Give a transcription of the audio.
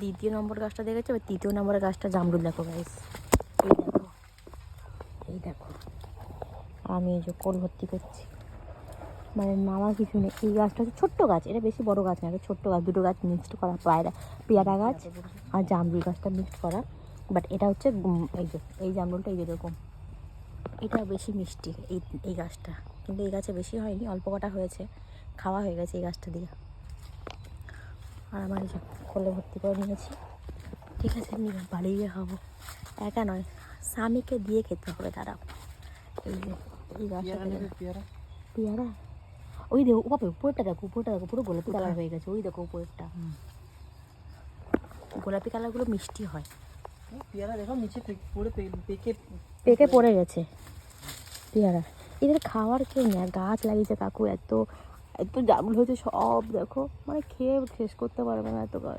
দ্বিতীয় নম্বর গাছটা দেখেছো, এবার তৃতীয় নম্বরের গাছটা জামরুল দেখো গাইস, এই দেখো আমি এই যে কোল ভর্তি করছি, মানে নামা কিছু নেই। এই গাছটা হচ্ছে ছোট্ট গাছ, এটা বেশি বড় গাছ না, এটা ছোট্ট গাছ, দুটো গাছ মিক্সড করা, পেয়ারা গাছ আর জামরুল গাছটা মিক্সড করা। বাট এটা হচ্ছে এই যে এই জামরুলটা এই যেরকম, এটা বেশি মিষ্টি এই গাছটা, কিন্তু এই গাছে বেশি হয়নি, অল্প কটা হয়েছে, খাওয়া হয়ে গেছে এই গাছটা দিয়ে। আর আমার এই যে কোলে ভর্তি করে নিয়েছি, ঠিক আছে, নিয়ে বাড়ি গিয়ে খাবো, একা নয় স্বামীকে দিয়ে খেতে হবে। দাঁড়াও, এই যে এই গাছটা পেয়ারা, ওই দেখো বাপে উপরটা দেখো, উপরটা দেখো পুরো গোলাপি কালার হয়ে গেছে, ওই দেখো উপরেরটা গোলাপি কালারগুলো মিষ্টি হয়। পেয়ারা দেখো নিচে পুরো পেকে পড়ে গেছে পেয়ারা, এদের খাওয়ার কেউ নেই। আর গাছ লাগিয়েছে কাকু, এত এত জামরুল হয়েছে সব দেখো, মানে খেয়ে শেষ করতে পারবে না এত গাছ।